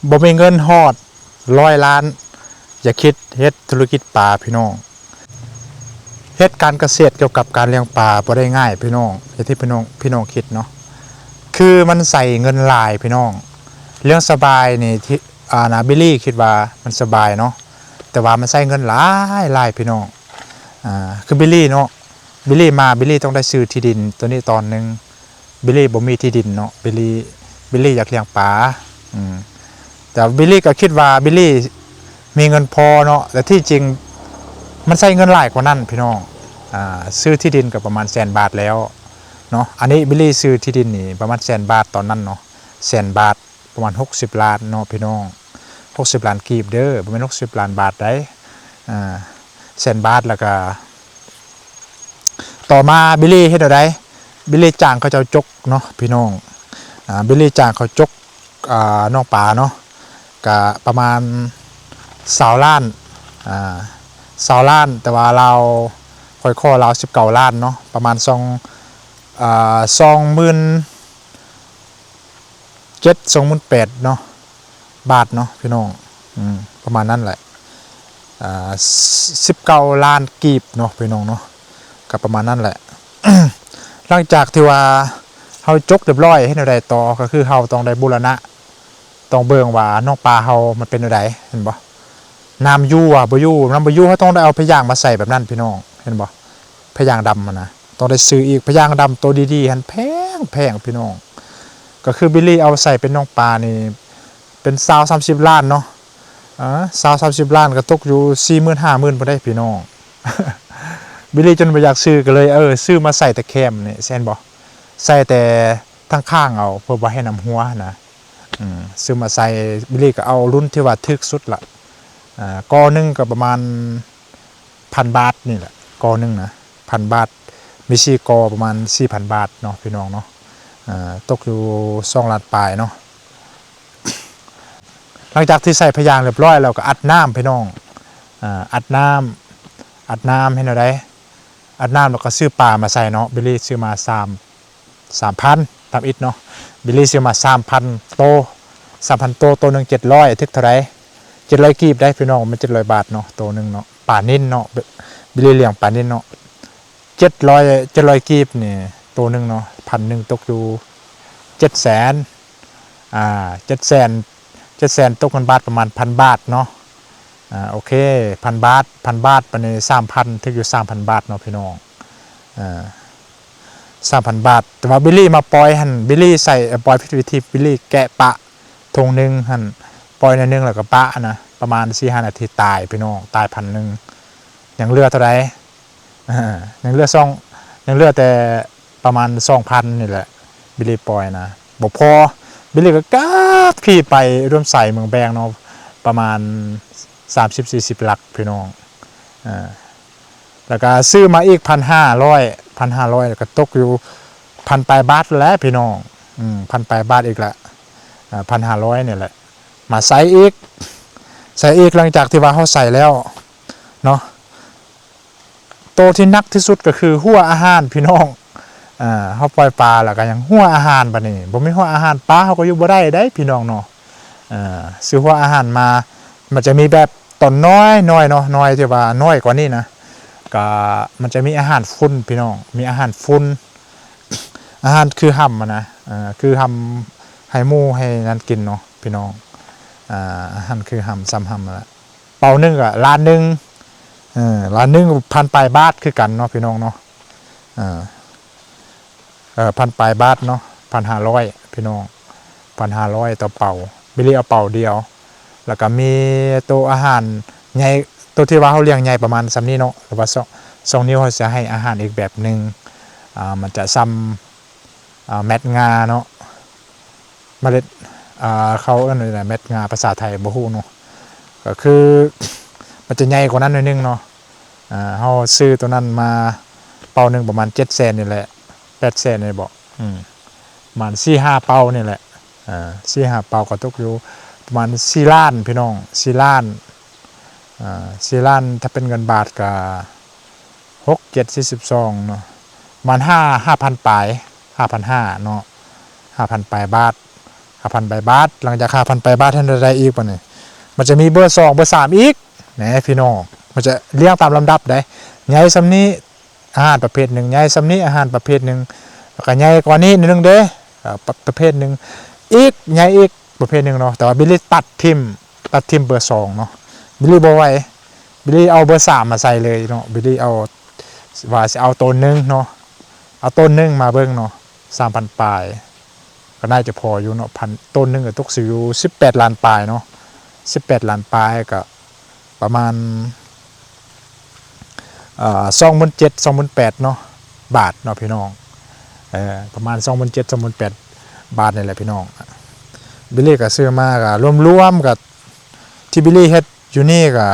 บ่มีเงินฮอด100 ล้านอย่าคิดเฮ็ดธุรกิจปลาพี่น้องเฮ็ดการเกษตรเกี่ยวกับการเลี้ยงปลาบ่ได้ง่ายพี่น้องอย่างที่พี่น้องคิดเนาะคือมันใส่เงินหลายพี่น้องเรื่องสบายนี่ที่นะบิลลี่คิดว่ามันสบายเนาะแต่ว่ามันใส่เงินหลายพี่น้องคือบิลลี่เนาะบิลลี่ต้องได้ซื้อที่ดินตัวนี้ตอนนึงบิลลี่บ่มีที่ดินเนาะบิลลี่อยากเลี้ยงปลาแต่บิลลี่ก็คิดว่าบิลลี่มีเงินพอเนาะแต่ที่จริงมันใช้เงินหลายกว่านั้นพี่น้องซื้อที่ดินกับประมาณ100,000 บาทแล้วเนาะอันนี้บิลลี่ซื้อที่ดินนี่ประมาณ100,000 บาทตอนนั้นเนาะ100,000 บาทประมาณ60 ล้านเนาะพี่น้อง60 ล้านกีบเด้อประมาณ60 ล้านบาทได้100,000 บาทแล้วก็ต่อมาบิลลี่เฮ็ดอะไรบิลลี่จ้างเขาเจ้าจกเนาะพี่น้องบิลลี่จ้างเขาจกน้องปลาเนาะก็ประมาณ20 ล้าน20 ล้านแต่ว่าเราค่อยข้อเรา19 ล้านเนาะประมาณ27,000-28,000เนาะบาทเนาะพี่น้องประมาณนั้นแหละ19 ล้านกีบเนาะพี่น้องเนาะก็ประมาณนั้นแหละ หลังจากที่ว่าเฮาจกเรียบร้อยให้ได้ต่อก็คือเฮาต้องได้บูรณะต้องเบิ่งว่าน้องปลาเฮามันเป็นจังไดเห็นบ่น้ำยู่บ่ยู่น้ำบ่ยู่เฮาต้องได้เอาพยางมาใส่แบบนั้นพี่น้องเห็นบ่พยางดำนะต้องได้ซื้ออีกพยางดำตัวดีๆหันแพงพี่น้องก็คือบิลลี่เอาใส่เป็นน้องปลานี่เป็น20-30 ล้านเนาะ20-30 ล้านก็ตกอยู่ 40,000-50,000บ่ได้พี่น้อง บิลลี่จนบ่อยากซื้อก็เลยซื้อมาใส่แต่แคมนี่แซ่นบ่ใส่แต่ทั้งข้างเอาเพื่อบ่ให้น้ำหัวนะซื้อมาใส่บิลลี่ก็เอารุ่นที่ว่าถึกสุดละกอนึงก็ประมาณ1,000 บาทนี่แหละกอนึงนะ1,000 บาทมี4กอประมาณ 4,000 บาทเนาะพี่น้องเนาะตกอยู่2 ล้านปลายเนาะหลังจากที่ใส่พยางเรียบร้อยแล้วก็อัดน้ำพี่น้องอัดน้ำให้หน่อยได้อัดน้ำแล้วก็ซื้อปลามาใส่เนาะบิลลี่ซื้อมา3,000ตามอิดเนาะบิลลี่ซื้อมา 3,000 โต 3,000 โตตัวนึง700ทึกเท่าไหร่700กีบได้พี่น้องมัน700 บาทเนาะตัวนึงเนาะปลานิ่นเนาะบิลลี่เลี้ยงปลานิ่นเนาะ700กีบนี่ตัวนึงเนาะ1,000ตกอยู่700,000 700,000ตกเป็นบาทประมาณ 1,000 บาทเนาะโอเค1,000 บาทปานนี้ 3,000 ถึงอยู่ 3,000 บาทเนาะพี่น้อง3,000 บาทแต่ว่าบิลลี่มาปล่อยหั่นบิลลี่ใส่ปล่อยพิธีบิลลี่แกะปะทงนึงหั่นปล่อยในนึงแล้วก็ปะนะประมาณ 4-5 นาทีตายพี่น้องตาย1,000ยังเหลือเท่าใดยังเหลือยังเหลือแต่ประมาณ 2,000 นี่แหละบิลลี่ปล่อยนะบ่พอบิลลี่ก็กราบขี่ไปร่วมใส่เมืองแบงเนาะประมาณ30-40 หลักพี่น้องแล้วก็ซื้อมาอีก 1,500 แล้วก็ตกอยู่ 1,000 ปลายบาทแล้วพี่น้อง1,000 ปลายบาทอีกละ1,500เนี่ยแหละมาใส่อีกหลังจากที่ว่าเขาใส่แล้วเนาะโตที่นักที่สุดก็คือหัวอาหารพี่น้องเขาปล่อยปลาแล้วก็ยังหัวอาหารบัดนี้บ่มีหัวอาหารปลาเขาก็อยู่บ่ได้พี่น้องเนาะซื้อหัวอาหารมามันจะมีแบบตอนน้อยเนาะน้อยที่ว่าน้อยกว่านี้นะก็มันจะมีอาหารฟุ้นพี่น้องมีอาหารฟุ้นอาหารคือห่ำนะคือห่ำให้หมูให้นั่นกินเนาะพี่น้องอาหารคือห่ำซ้ำห่ำละเป่านึงอะล้านนึง1,000 ปลายบาทคือกันเนาะพี่น้องเนาะ1,000 ปลายบาทเนาะ 1,500 พี่น้อง 1,500 ต่อเป่าบิลลี่เอาเป่าเดียวแล้วก็มีตัวอาหารใหญ่ตัวที่ว่าเขาเลี้ยงใหญ่ประมาณซ้ำนี้เนาะหรือว่า2 นิ้วเขาจะให้อาหารอีกแบบนึงมันจะซ้ำเม็ดงาเนาะเมล็ดเขาเรียกอะไรเม็ดงาภาษาไทยบ่ฮู้เนาะก็คือมันจะใหญ่กว่านั้นหน่อยนึงเนาะเขาซื้อตัวนั้นมาเป่านึงประมาณ700,000นี่แหละ800,000นี่บ่ประมาณ 4-5 เป่านี่แหละ4-5 เป่าก็ตกอยู่ประมาณ4 ล้านพี่น้อง4 ล้าน4 ล้านถ้าเป็นเงินบาทก็6-7-42เนาะประมาณ5,000 ปลาย 5,500 เนาะ 5,000 ปลายบาท 5,000ใบบาทหลังจาก5,000ใบบาทท่านได้อีกป่ะนี่มันจะมีเบอร์2เบอร์3อีกนะพี่น้องมันจะเรียงตามลำดับได้ใหญ่ซ้ำนี้อาหารประเภทหนึ่งใหญ่ซ้ำนี้อาหารประเภทหนึ่งแล้วก็ใหญ่กว่านี้นิดนึงเด้ประเภทหนึ่งอีกใหญ่อีกประเภทหนึ่งเนาะแต่ว่าบิลลี่ตัดทิมเบอร์2เนาะบิลลี่บอกไว้บิลลี่เอาเบอร์3มาใส่เลยเนาะบิลลี่เอาว่าจะเอาต้นนึงเนาะเอาต้นนึงมาเบิ่งเนาะ3,000ปลายก็น่าจะพออยู่เนาะพันต้นนึงก็ตกสิอยู่18 ล้านปลายเนาะ18 ล้านปลายก็ประมาณ27,000 28,000เนาะบาทเนาะพี่น้องประมาณ27,000 28,000 บาทนี่แหละพี่น้องบิลลี่ก็ซื้อมาก็รวมๆกับที่บิลลี่เฮ็ดอยู่นี่ก็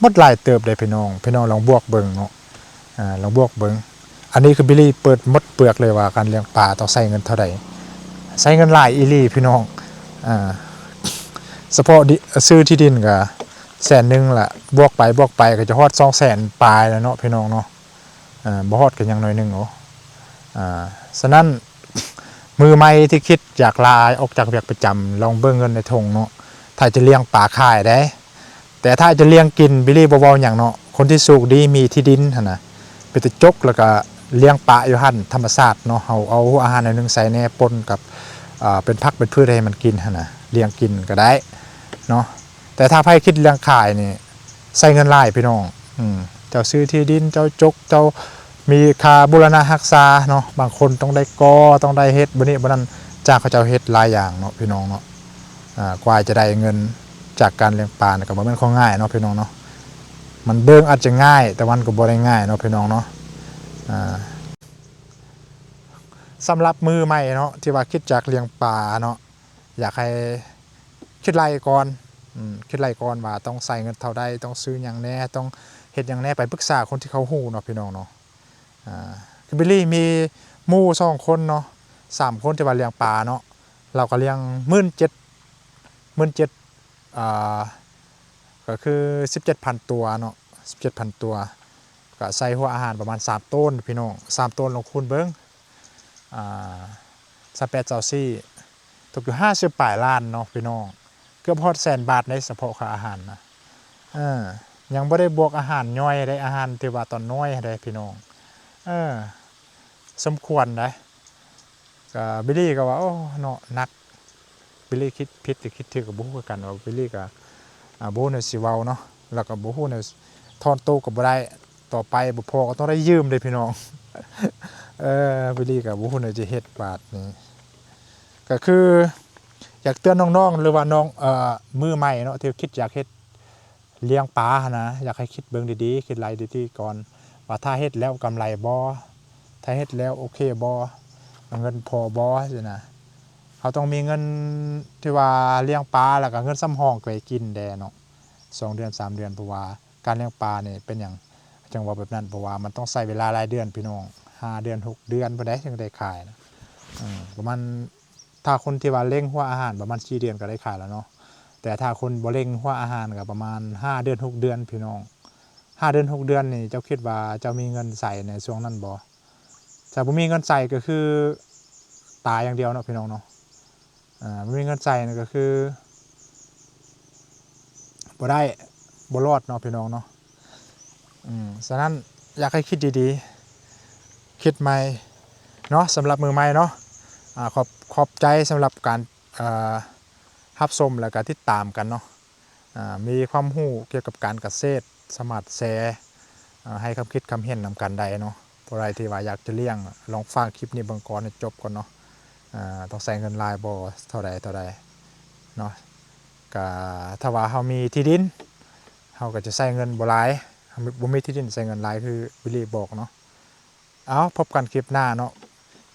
หมดหลายเติบเลยพี่น้องลองบวกเบิ่งเนาะลองบวกเบิ่งอันนี้คือบิลลี่เปิดหมดเปลือกเลยว่าการเลี้ยงปลาต้องใช้เงินเท่าใดใช้เงินหลายอีหลีพี่น้องเฉพาะซื้อที่ดินก็100,000ละบวกไปก็จะฮอด200,000ปลายแล้วเนาะพี่น้องเนาะบ่ฮอดกันยังน้อยนึงโอ้ฉะนั้นมือใหม่ที่คิดอยากลาออกจากเวียกประจำลองเบิ่งเงินในทงเนาะถ้าจะเลี้ยงปลาขายได้แต่ถ้าจะเลี้ยงกินบิลลี่บ่เว้าหยังเนาะคนที่สุขดีมีที่ดินหั่นน่ะไปตะจกแล้วก็เลี้ยงปลาอยู่หั่นธรรมชาติเนาะเอาอาหารอันนึงใส่แหน่ปนกับเป็นผักเป็นพืชให้มันกินหั่นน่ะเลี้ยงกินก็ได้เนาะแต่ถ้าไผคิดเลี้ยงขายนี่ใช้เงินหลายพี่น้องเจ้าซื้อที่ดินเจ้าจกเจ้ามีค่าบูรณะรักษาเนาะบางคนต้องได้กอต้องได้เฮ็ดบ่นี้บ่นั้นจ้างเขาเจ้าเฮ็ดหลายอย่างเนาะพี่น้องเนาะกว่าจะได้เงินจากการเลี้ยงปลาก็บ่แม่นของง่ายเนาะพี่น้องเนาะมันเบิ่งอาจจะง่ายแต่มันก็บ่ได้ง่ายเนาะพี่น้องเนาะสำหรับมือใหม่เนาะที่ว่าคิดจากเลี้ยงปลาเนาะอยากให้คิดไล่ก่อนคิดไล่ก่อนว่าต้องใส่เงินเท่าใดต้องซื้อหยังแน่ต้องเฮ็ดหยังแน่ไปปรึกษาคนที่เขาฮู้เนาะพี่น้องเนาะคือบิลลี่มีหมู่2คนเนาะ3คนที่ว่าเลี้ยงปลาเนาะเราก็เลี้ยง17,000ก็คือ17,000ตัวเนาะ17,000ตัวก็ใส่หัวอาหารประมาณ3ต้นพี่น้อง3ต้นลงคูณเบิ่ง28 24ตกอยู่50ปลายล้านเนาะพี่น้องเกือบฮอด100,000 บาทในเฉพาะค่าอาหารนะยังบ่ได้บวกอาหารย่อยได้อาหารที่ว่าตอนน้อยได้พี่น้องสมควรได้ก็บิลลี่ก็ว่าโอ้เนาะนักบิลลี่คิดผิดหรือคิดถูกก็บ่ฮู้คือกันว่าบิลลี่ก็บ่ฮู้แนวสิเว้าเนาะแล้วก็บ่ฮู้แนวถอนตัวก็บ่ได้ต่อไปบ่พอก็ต้องได้ยืมเด้พี่น้องบิลลี่ก็บ่ฮู้แนวสิเฮ็ดบาดนี้ก็คืออยากเตือนน้องๆหรือว่าน้องมือใหม่เนาะที่คิดอยากเฮ็ดเลี้ยงปลานะอยากให้คิดเบิ่งดีๆคิดรายดีๆก่อนว่าถ้าเฮ็ดแล้วกำไรบ่ถ้าเฮ็ดแล้วโอเคบ่เงินพอบ่สินะเขาต้องมีเงินที่ว่าเลี้ยงปลาแล้วก็เงินซ้ำห้องไปกินแดเนาะ2 เดือน 3 เดือนเพราะว่าการเลี้ยงปลานี่เป็นหยังจังว่าแบบนั้นเพราะว่ามันต้องใช้เวลาหลายเดือนพี่น้อง5 เดือน 6 เดือนบ่ได้ถึงได้ขายนะประมาณถ้าคนที่ว่าเร่งหัวอาหารประมาณ4 เดือนก็ได้ขายแล้วเนาะแต่ถ้าคนบ่เร่งหัวอาหารก็ประมาณ5 เดือน 6 เดือนพี่น้อง5 เดือน 6 เดือนนี่เจ้าคิดว่าเจ้ามีเงินใส่ในช่วงนั้นบ่ถ้าบ่มีเงินใส่ก็คือตายอย่างเดียวเนาะพี่น้องเนาะบ่มีเงินใส่นี่ก็คือบ่ได้บ่รอดเนาะพี่น้องเนาะฉะนั้นอยากให้คิดดีๆคิดใหม่เนาะสำหรับมือใหม่เนาะขอบใจสำหรับการรับชมและก็ติดตามกันเนาะมีความรู้เกี่ยวกับการเกษตรสามารถแชร์ให้คำคิดคำเห็นนำกันได้เนาะผู้ใดที่ว่าอยากจะเลี้ยงลองฟังคลิปนี้เบิ่งก่อนให้จบก่อนเนาะต้องใช้เงินหลายบ่เท่าใดเนาะก็ถ้าว่าเฮามีที่ดินเฮาก็จะใช้เงินบ่หลายบ่มีที่ดินใช้เงินหลายคือบิลลี่บอกเนาะเอาพบกันคลิปหน้าเนาะ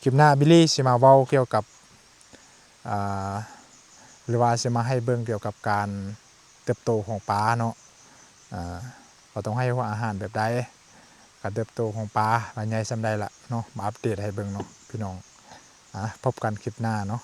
คลิปหน้าบิลลี่สิมาเว้าเกี่ยวกับหรือว่าสิมาให้เบิ่งเกี่ยวกับการเติบโตของปลาเนาะเราต้องให้อาหารแบบใดการเติบโตของปลาใหญ่ส่ำใดล่ะเนาะมาอัปเดตให้เบิ่งเนาะพี่น้องพบกันคลิปหน้าเนาะ